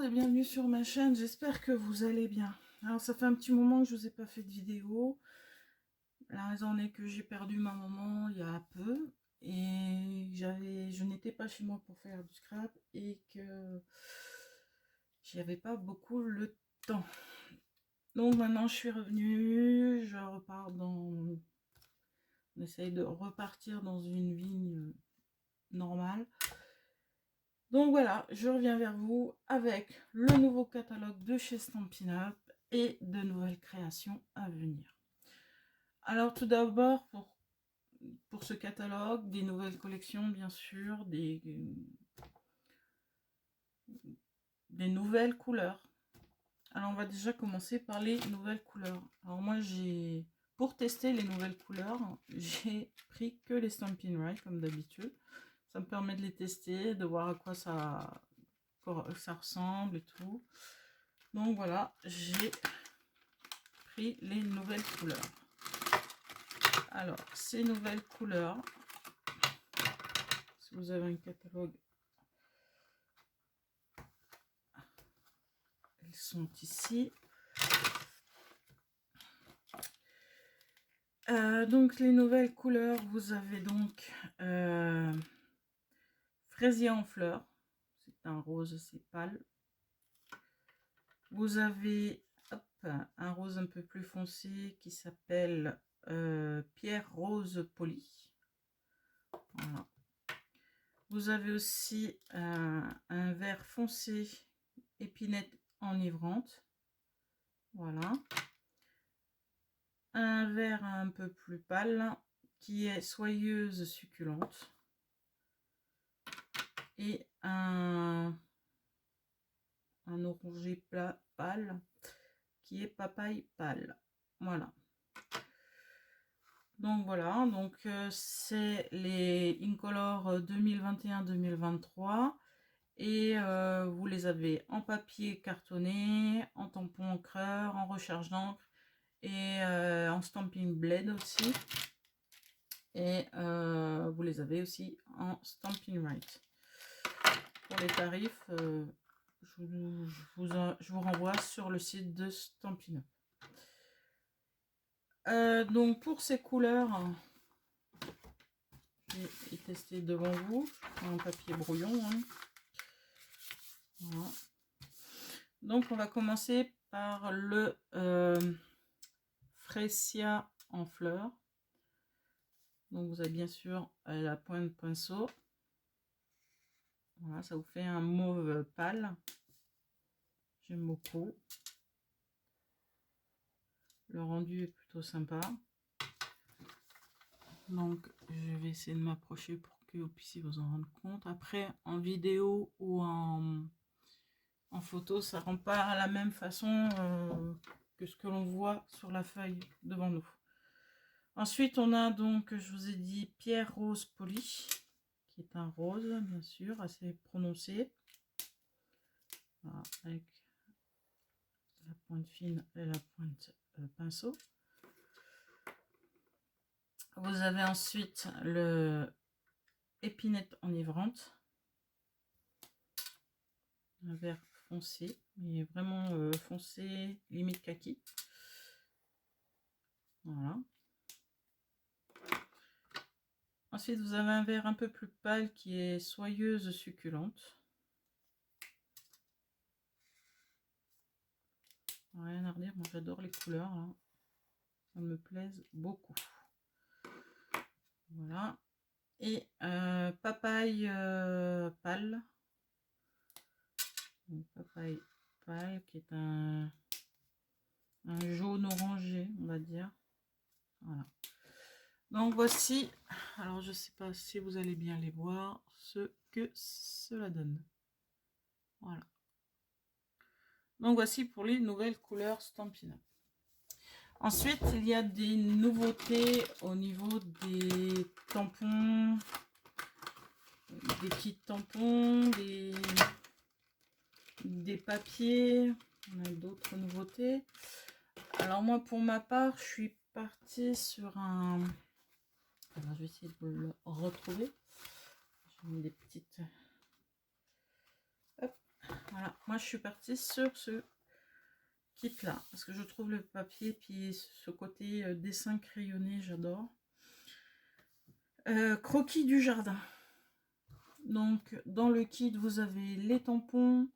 bonjour et bienvenue sur ma chaîne, j'espère que vous allez bien. Alors ça fait un petit moment que je vous ai pas fait de vidéo. La raison est que j'ai perdu ma maman il y a peu et je n'étais pas chez moi pour faire du scrap et que j'y avais pas beaucoup le temps. Donc maintenant je suis revenue, je repars on essaye de repartir dans une vie normale. Donc voilà, je reviens vers vous avec le nouveau catalogue de chez Stampin' Up et de nouvelles créations à venir. Alors tout d'abord, pour ce catalogue, des nouvelles collections bien sûr, des nouvelles couleurs. Alors on va déjà commencer par les nouvelles couleurs. Alors moi pour tester les nouvelles couleurs, j'ai pris que les Stampin' Right comme d'habitude. Ça me permet de les tester, de voir à quoi ça ressemble et tout. Donc voilà, j'ai pris les nouvelles couleurs. Alors, ces nouvelles couleurs, si vous avez un catalogue, elles sont ici. Donc les nouvelles couleurs, vous avez donc fraisier en fleurs, c'est un rose, c'est pâle. Vous avez un rose un peu plus foncé qui s'appelle pierre rose polie. Voilà. Vous avez aussi un vert foncé épinette enivrante. Voilà. Un vert un peu plus pâle qui est soyeuse succulente. Et un orangé pâle qui est papaye pâle. Voilà. Donc voilà, donc c'est les Incolor 2021-2023 et vous les avez en papier cartonné, en tampon encreur, en recharge d'encre et en Stampin' Blade aussi. Et vous les avez aussi en Stampin' Right. Pour les tarifs, je vous renvoie sur le site de Stampin' Up. Donc pour ces couleurs, je vais tester devant vous un papier brouillon. Hein. Voilà. Donc on va commencer par le Freesia en fleurs. Donc vous avez bien sûr la pointe pinceau. Voilà, ça vous fait un mauve pâle. J'aime beaucoup. Le rendu est plutôt sympa. Donc je vais essayer de m'approcher pour que vous puissiez vous en rendre compte. Après en vidéo ou en photo, ça rend pas la même façon que ce que l'on voit sur la feuille devant nous. Ensuite on a donc, je vous ai dit, pierre rose polie, qui est un rose bien sûr assez prononcé. Voilà, avec la pointe fine et la pointe pinceau. Vous avez ensuite le épinette enivrante, un vert foncé, mais vraiment foncé, limite kaki. Voilà. Ensuite, vous avez un vert un peu plus pâle qui est soyeuse succulente. Rien à redire, moi j'adore les couleurs, hein. Ça me plaise beaucoup. Voilà. Et papaye pâle. Donc, papaye pâle qui est un jaune orangé, on va dire. Voilà. Donc voici, alors je sais pas si vous allez bien les voir, ce que cela donne. Voilà. Donc voici pour les nouvelles couleurs Stampin' Up. Ensuite, il y a des nouveautés au niveau des tampons, des kits tampons, des papiers. On a d'autres nouveautés. Alors moi, pour ma part, je suis partie sur un... Alors, je vais essayer de vous le retrouver. J'ai mis des petites... Hop, voilà. moi je suis partie sur ce kit là parce que je trouve le papier puis ce côté dessin crayonné, j'adore. Croquis du jardin. Donc dans le kit vous avez les tampons,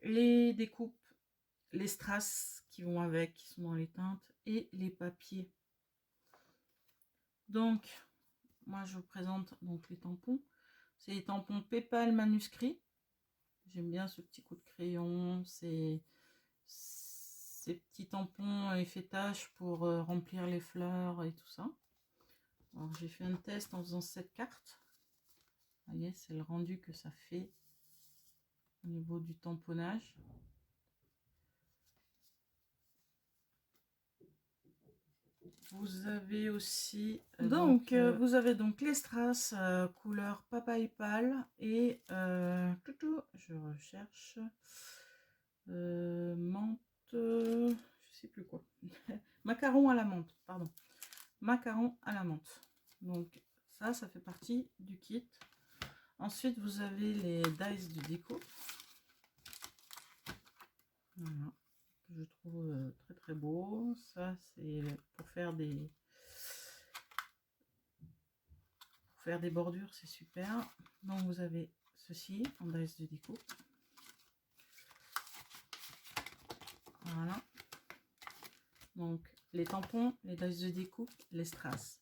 les découpes, les strass qui vont avec, qui sont dans les teintes, et les papiers. Donc moi je vous présente donc les tampons. C'est les tampons Pépal manuscrit. J'aime bien ce petit coup de crayon, ces petits tampons effet tache pour remplir les fleurs et tout ça. Alors j'ai fait un test en faisant cette carte. Vous voyez, c'est le rendu que ça fait au niveau du tamponnage. Vous avez aussi vous avez donc les strass couleur papaye pâle et je recherche menthe, je sais plus quoi. Macaron à la menthe, pardon. Macaron à la menthe. Donc ça fait partie du kit. Ensuite vous avez les dies du déco. Voilà, que je trouve très très beau. Ça c'est pour faire des bordures, c'est super. Donc vous avez ceci en dies de déco. Voilà. Donc les tampons, les dies de découpe, les strass.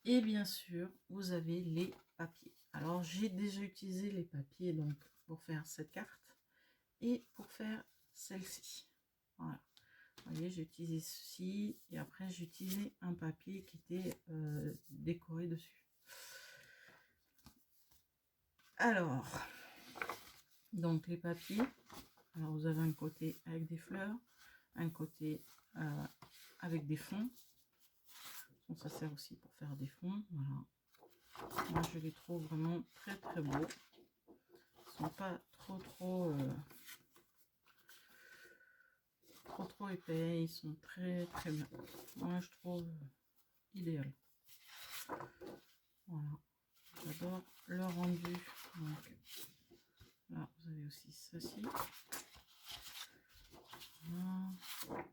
Et bien sûr, vous avez les papiers. Alors j'ai déjà utilisé les papiers donc pour faire cette carte et pour faire celle-ci. Voilà. Vous voyez, j'ai utilisé ceci et après j'ai utilisé un papier qui était décoré dessus. Alors, donc les papiers. Alors vous avez un côté avec des fleurs, un côté avec des fonds. Donc ça sert aussi pour faire des fonds. Voilà. Moi je les trouve vraiment très très beaux. Ils sont pas trop épais, ils sont très très bien. Moi je trouve idéal. Voilà. J'adore le rendu. Donc là vous avez aussi ceci. Voilà.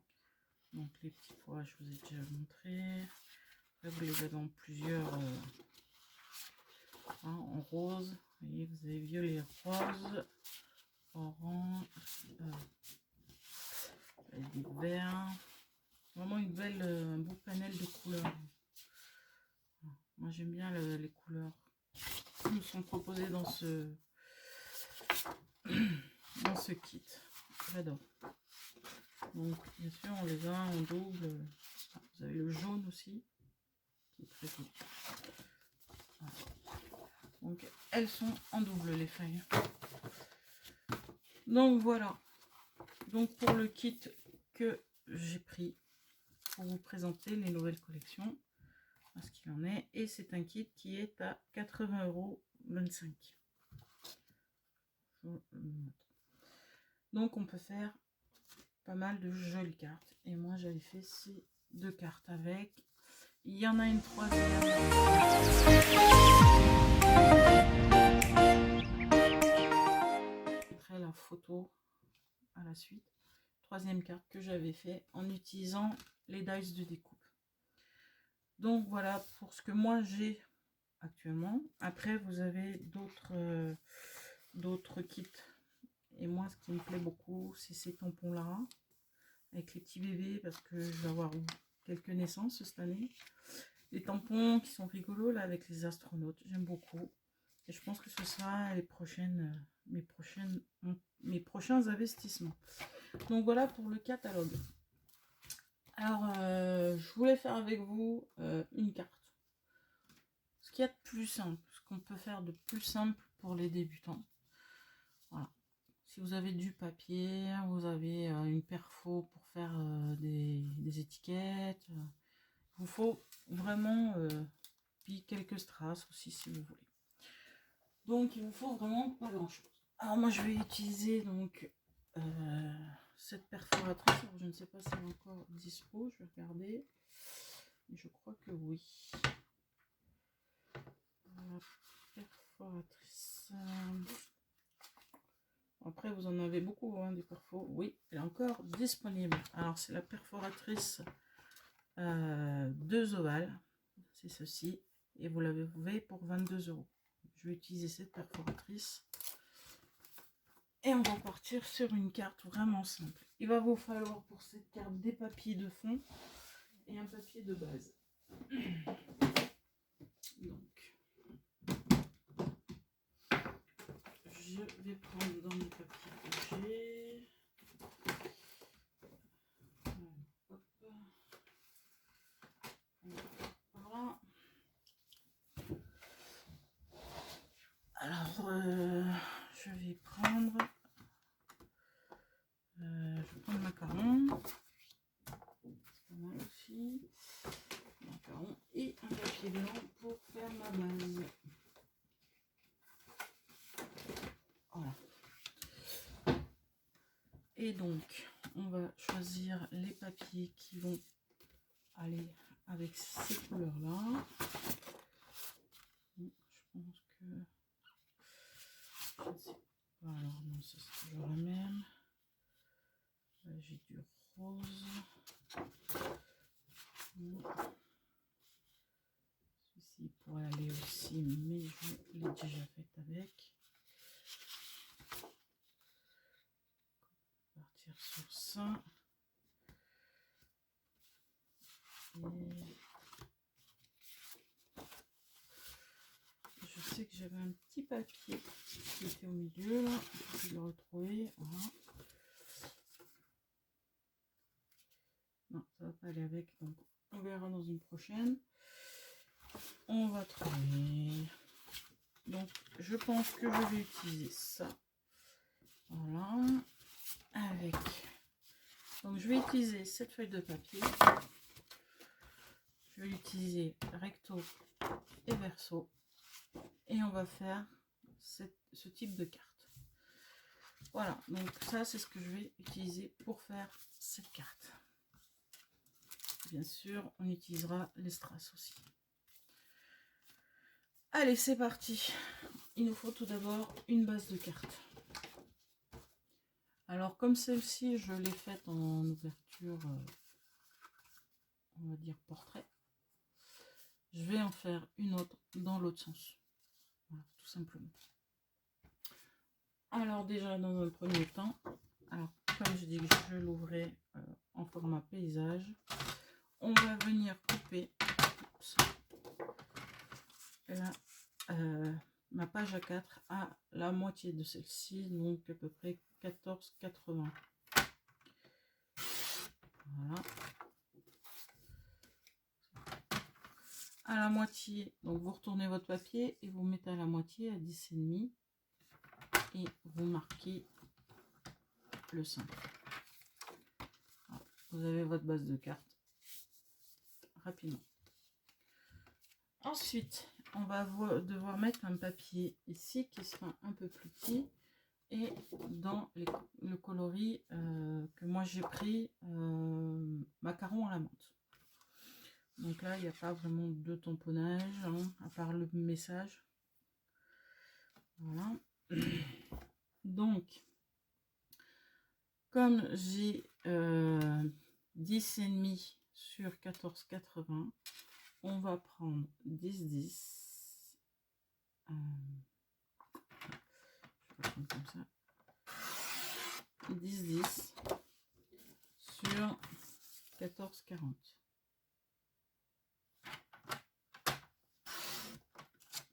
Donc les petits pois, je vous ai déjà montré. Là, vous les avez en plusieurs en rose. Vous voyez, vous avez violet, rose, orange, des verts. Vraiment une belle, un beau panel de couleurs. Voilà. Moi j'aime bien les couleurs qui nous sont proposées dans ce kit. J'adore. Donc bien sûr on les a en double. Vous avez le jaune aussi qui est très beau. Voilà. Donc elles sont en double les feuilles. Donc voilà. Donc pour le kit que j'ai pris pour vous présenter les nouvelles collections, ce qu'il en est, et c'est un kit qui est à 80,25 €. Donc on peut faire pas mal de jolies cartes et moi j'avais fait ces deux cartes avec. Il y en a une troisième. Je mettrai la photo à la suite. Troisième carte que j'avais fait en utilisant les dies de découpe. Donc voilà pour ce que moi j'ai actuellement. Après vous avez d'autres kits. Et moi ce qui me plaît beaucoup c'est ces tampons là avec les petits bébés parce que je vais avoir quelques naissances cette année. Les tampons qui sont rigolos là avec les astronautes, j'aime beaucoup. Et je pense que ce sera mes prochains investissements. Donc voilà pour le catalogue. Alors je voulais faire avec vous une carte. Ce qu'il y a de plus simple, ce qu'on peut faire de plus simple pour les débutants. Voilà. Si vous avez du papier, vous avez une perfo pour faire des étiquettes. Il vous faut vraiment, puis quelques strass aussi si vous voulez. Donc il vous faut vraiment pas grand chose. Alors moi je vais utiliser donc cette perforatrice. Alors, je ne sais pas si elle est encore dispo, je vais regarder. Mais je crois que oui. La perforatrice. Après, vous en avez beaucoup, hein, des perfos. Oui, elle est encore disponible. Alors, c'est la perforatrice 2 ovales. C'est ceci. Et vous l'avez pour 22 €. Je vais utiliser cette perforatrice. Et on va partir sur une carte vraiment simple. Il va vous falloir pour cette carte des papiers de fond et un papier de base. Donc, je vais prendre dans mes papiers que j'ai. Voilà. Alors, je vais prendre le macaron. C'est pas mal aussi. Macaron et un papier blanc pour faire ma base. Voilà. Et donc, on va choisir les papiers qui vont aller avec ces couleurs-là. Je pense que... Je ne sais pas. Alors, non, ça c'est toujours la même. Là, j'ai du rose. Ceci pourrait aller aussi, mais je l'ai déjà fait avec. On va partir sur ça. Et je sais que j'avais un petit papier qui était au milieu, là. Je vais le retrouver. Voilà. Non, ça va pas aller avec, donc on verra dans une prochaine. On va trouver. Donc, je pense que je vais utiliser ça. Voilà. Avec. Donc, je vais utiliser cette feuille de papier. Je vais l'utiliser recto et verso. Et on va faire ce type de carte. Voilà. Donc, ça, c'est ce que je vais utiliser pour faire cette carte. Bien sûr, on utilisera les strass aussi. Allez, c'est parti. Il nous faut tout d'abord une base de cartes. Alors, comme celle-ci, je l'ai faite en ouverture, on va dire portrait, je vais en faire une autre dans l'autre sens. Voilà, tout simplement. Alors, déjà, dans un premier temps, alors, comme je dis que je l'ouvrais en format paysage, on va venir couper là, ma page A4 à la moitié de celle-ci, donc à peu près 14,80. Voilà. À la moitié, donc vous retournez votre papier et vous mettez à la moitié à 10,5 et vous marquez le centre. Voilà. Vous avez votre base de carte rapidement. Ensuite, on va devoir mettre un papier ici qui sera un peu plus petit et dans le coloris que moi j'ai pris macaron à la menthe. Donc là, il n'y a pas vraiment de tamponnage, hein, à part le message. Voilà. Donc, comme j'ai 10,5 sur 14,80, on va prendre 10,10. Je vais prendre comme ça. 10,10 sur 14,40.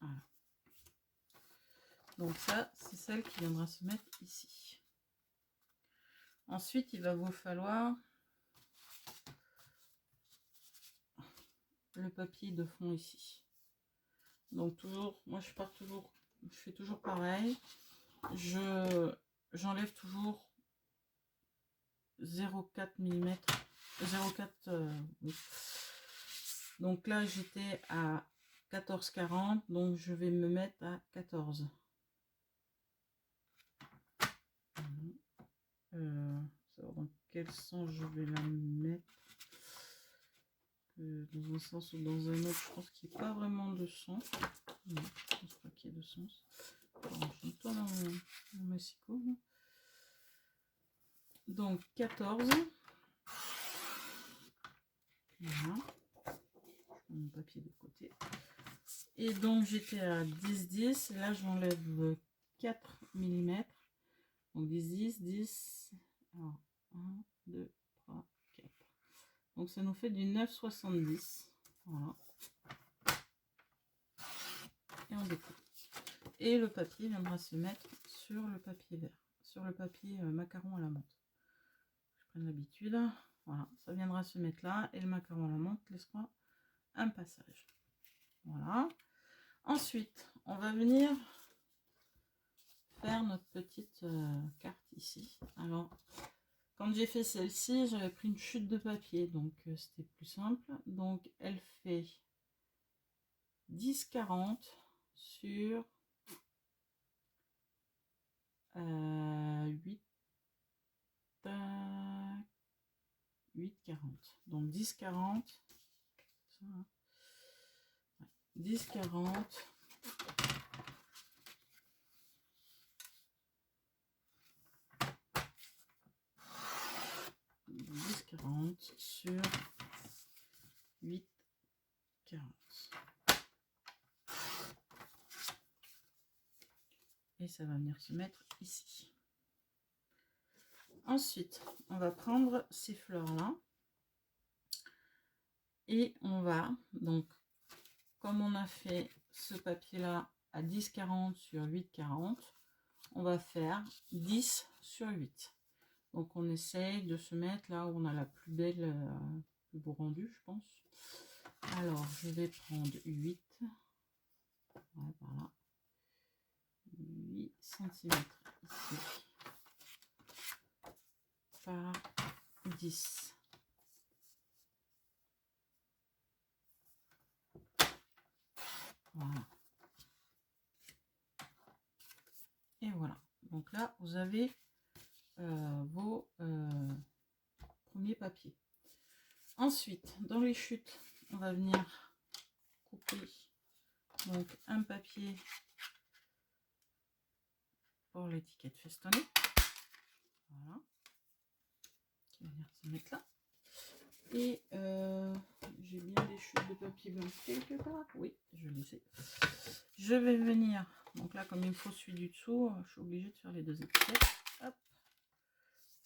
Voilà. Donc ça, c'est celle qui viendra se mettre ici. Ensuite, il va vous falloir le papier de fond ici. Donc toujours, moi je fais toujours pareil. J'enlève toujours 0,4 mm. 0,4 oui. Donc là j'étais à 14,40, donc je vais me mettre à 14. Savoir dans quel sens je vais la mettre. Dans un sens ou dans un autre, je pense qu'il n'y a pas vraiment de sens. Non, je pense pas qu'il y ait de sens. Alors, je nettoie mon massicot. Donc 14. Voilà. Je mets mon papier de côté. Et donc j'étais à 10-10. Là j'enlève 4 mm. Donc 10-10. Alors 1, 2, 3, 4. Donc ça nous fait du 9,70. Voilà. Et on découpe. Et le papier viendra se mettre sur le papier vert, sur le papier macaron à la menthe. Je prends l'habitude. Voilà, ça viendra se mettre là et le macaron à la menthe laissera un passage. Voilà. Ensuite, on va venir faire notre petite carte ici. Alors, quand j'ai fait celle-ci, j'avais pris une chute de papier, donc c'était plus simple. Donc, elle fait 10-40 sur 8, 8,40. Donc 10-40. 10-40. Sur 8,40. Et ça va venir se mettre ici. Ensuite, on va prendre ces fleurs-là. Et on va, donc, comme on a fait ce papier-là à 10,40 sur 8,40, on va faire 10 sur 8. Donc, on essaye de se mettre là où on a la plus belle, plus beau rendu, je pense. Alors, je vais prendre 8. Ouais, voilà. 8 cm ici. Par 10. Voilà. Et voilà. Donc là, vous avez vos premiers papiers. Ensuite, dans les chutes, on va venir couper donc un papier pour l'étiquette festonnée. Voilà. Qui va venir se mettre là. Et j'ai bien des chutes de papier blanc quelque part. Oui, je les ai. Je vais venir, donc là comme il me faut celui du dessous, je suis obligée de faire les deux étiquettes. Hop.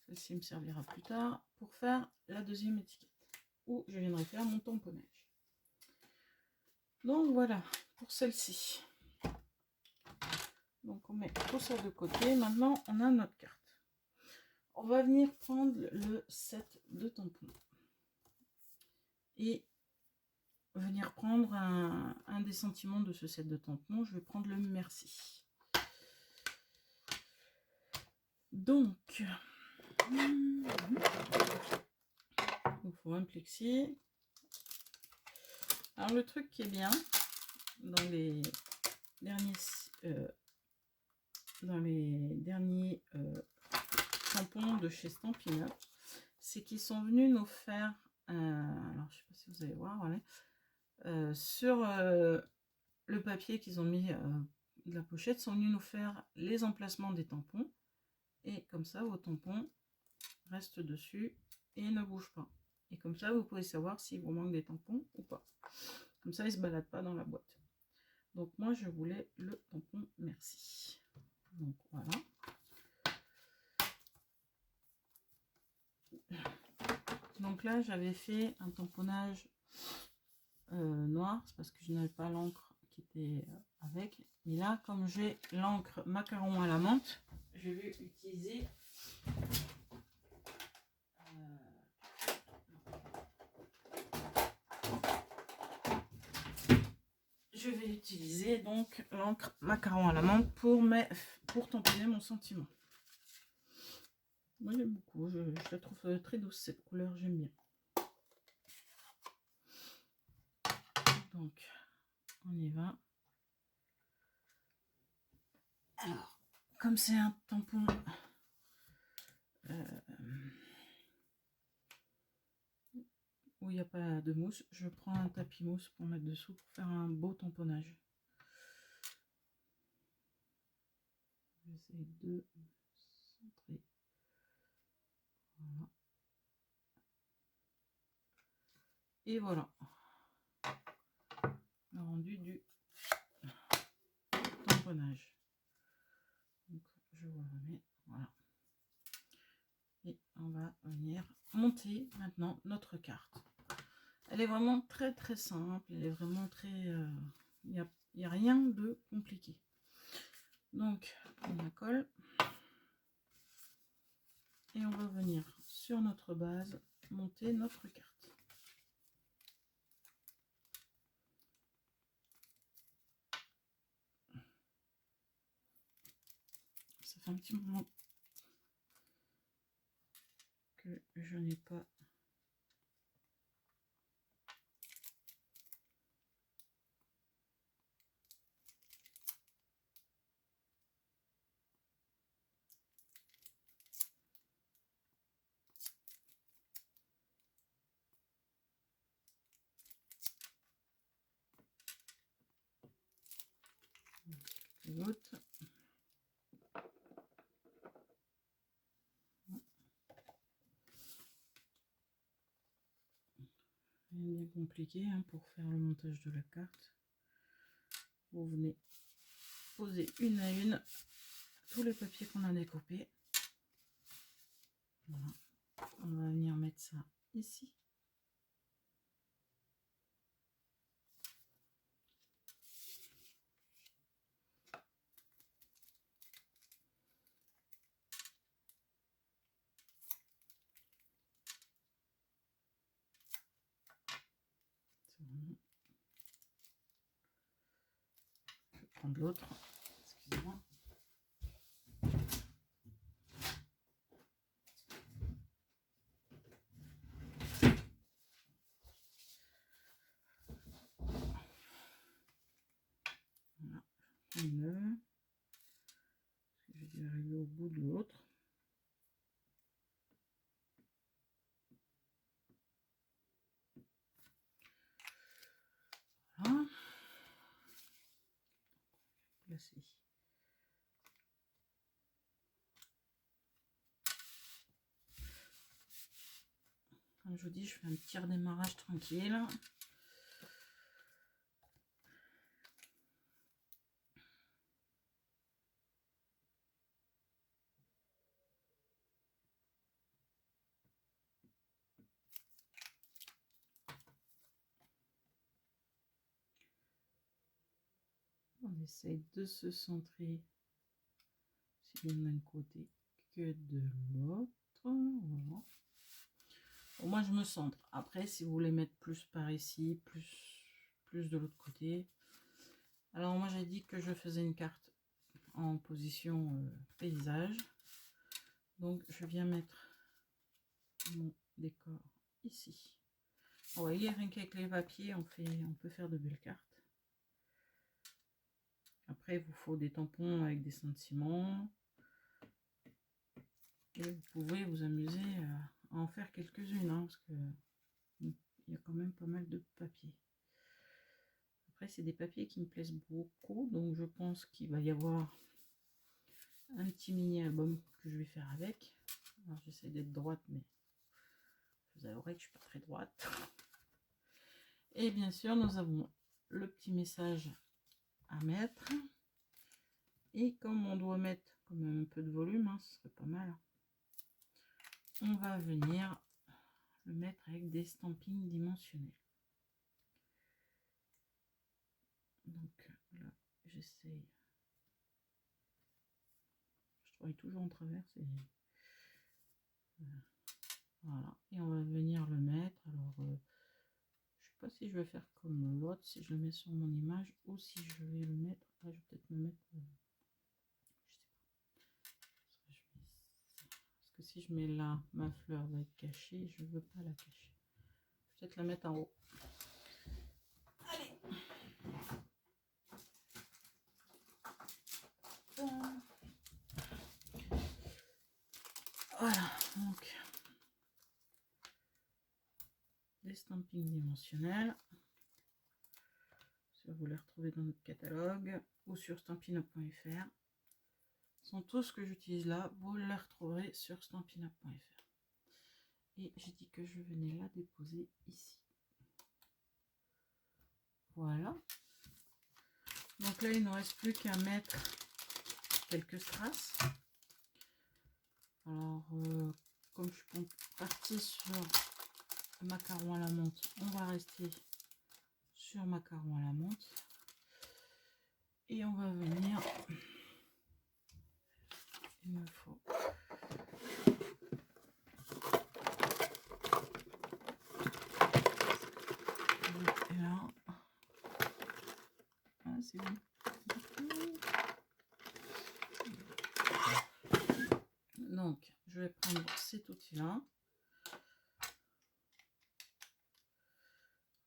Celle-ci me servira plus tard pour faire la deuxième étiquette. Où je viendrai faire mon tamponnage. Donc voilà pour celle-ci. Donc on met tout ça de côté. Maintenant on a notre carte. On va venir prendre le set de tampons. Et venir prendre un des sentiments de ce set de tampons. Je vais prendre le merci. Donc, il faut un plexi. Alors le truc qui est bien dans les derniers tampons de chez Stampin' Up, c'est qu'ils sont venus nous faire alors je sais pas si vous allez voir, voilà, sur le papier qu'ils ont mis de la pochette, sont venus nous faire les emplacements des tampons, et comme ça vos tampons restent dessus et ne bougent pas, et comme ça vous pouvez savoir s'il vous manque des tampons ou pas, comme ça ils se baladent pas dans la boîte. Donc moi je voulais le tampon merci. Donc voilà. Donc là j'avais fait un tamponnage noir, c'est parce que je n'avais pas l'encre qui était avec. Mais là comme j'ai l'encre macaron à la menthe, je vais utiliser donc l'encre macaron à la menthe pour tamponner mon sentiment. Moi j'aime beaucoup, je la trouve très douce cette couleur, j'aime bien. Donc on y va. Alors comme c'est un tampon où il n'y a pas de mousse, je prends un tapis mousse pour mettre dessous pour faire un beau tamponnage. J'essaie de centrer Et voilà le rendu du tamponnage. Donc, je vous le remets, voilà. Et on va venir monter maintenant notre carte. Elle est vraiment très très simple, elle est vraiment très... Il n'y a rien de compliqué. Donc, on la colle. Et on va venir sur notre base monter notre carte. Ça fait un petit moment que je n'ai pas l'autre. Rien de compliqué hein, pour faire le montage de la carte. Vous venez poser une à une tous les papiers qu'on a découpés. Voilà. On va venir mettre ça ici. Bon. Je vais prendre l'autre. Excusez-moi. Voilà. Une. Je vais arriver au bout de l'autre. Voilà. Placer. Comme je vous dis, je fais un petit redémarrage tranquille. On essaye de se centrer si bien d'un côté que de l'autre. Voilà. Bon, moi je me centre. Après, si vous voulez mettre plus par ici, plus de l'autre côté. Alors moi j'ai dit que je faisais une carte en position paysage. Donc je viens mettre mon décor ici. Vous voyez, rien qu'avec les papiers, on peut faire de belles cartes. Après, il vous faut des tampons avec des sentiments. Et vous pouvez vous amuser à en faire quelques-unes, hein, parce que il y a quand même pas mal de papiers. Après, c'est des papiers qui me plaisent beaucoup, donc je pense qu'il va y avoir un petit mini-album que je vais faire avec. Alors, j'essaie d'être droite, mais vous avouerez que je suis pas très droite. Et bien sûr, nous avons le petit message à mettre. Et comme on doit mettre quand même un peu de volume, hein, ce serait pas mal. On va venir le mettre avec des stampings dimensionnels. Donc là, j'essaye. Je travaille toujours en travers. Voilà. Et on va venir le mettre. Alors, je sais pas si je vais faire comme l'autre, si je le mets sur mon image ou si je vais le mettre. Là, je vais peut-être me mettre. Je sais pas. Parce que si je mets là, ma fleur va être cachée. Je veux pas la cacher. Je vais peut-être la mettre en haut. Allez. Voilà, donc des stampings dimensionnels. Si vous les retrouvez dans notre catalogue ou sur stampin'-up.fr. Sont tous ce que j'utilise là, vous les retrouverez sur stampin'-up.fr. Et j'ai dit que je venais la déposer ici. Voilà. Donc là, il ne nous reste plus qu'à mettre quelques strass. Alors, comme je suis partie sur macaron à la menthe, on va rester sur macaron à la menthe. Et on va venir, il me faut et là, ah, c'est bon. Donc, je vais prendre cet outil-là.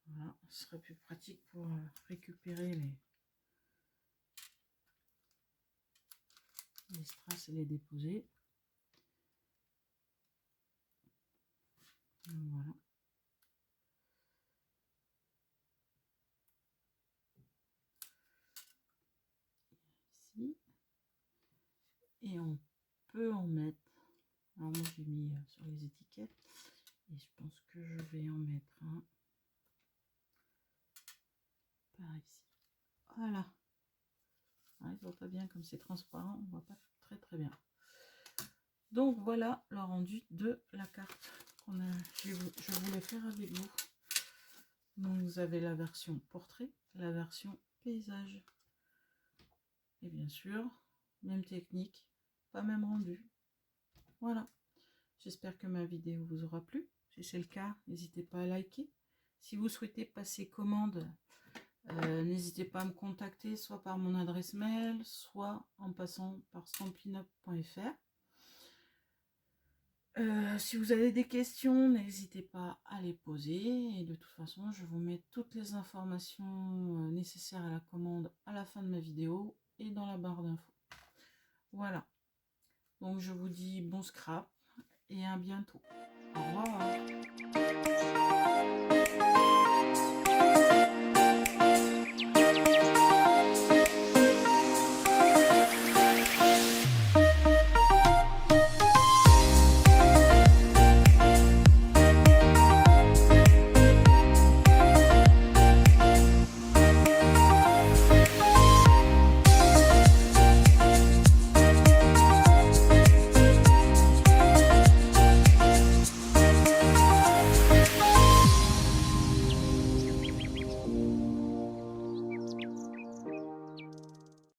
Voilà, ce serait plus pratique pour récupérer les strass et les déposer. Donc, voilà. Ici. Et on peut en mettre. Alors moi j'ai mis sur les étiquettes. Et je pense que je vais en mettre un par ici. Voilà. Ouais, il ne voit pas bien comme c'est transparent, on ne voit pas très bien. Donc voilà le rendu de la carte je voulais faire avec vous. Donc vous avez la version portrait, la version paysage. Et bien sûr, même technique, pas même rendu. Voilà. J'espère que ma vidéo vous aura plu. Si c'est le cas, n'hésitez pas à liker. Si vous souhaitez passer commande, n'hésitez pas à me contacter soit par mon adresse mail, soit en passant par stampinup.fr. Si vous avez des questions, n'hésitez pas à les poser. Et de toute façon, je vous mets toutes les informations nécessaires à la commande à la fin de ma vidéo et dans la barre d'infos. Voilà. Donc je vous dis bon scrap et à bientôt. Au revoir.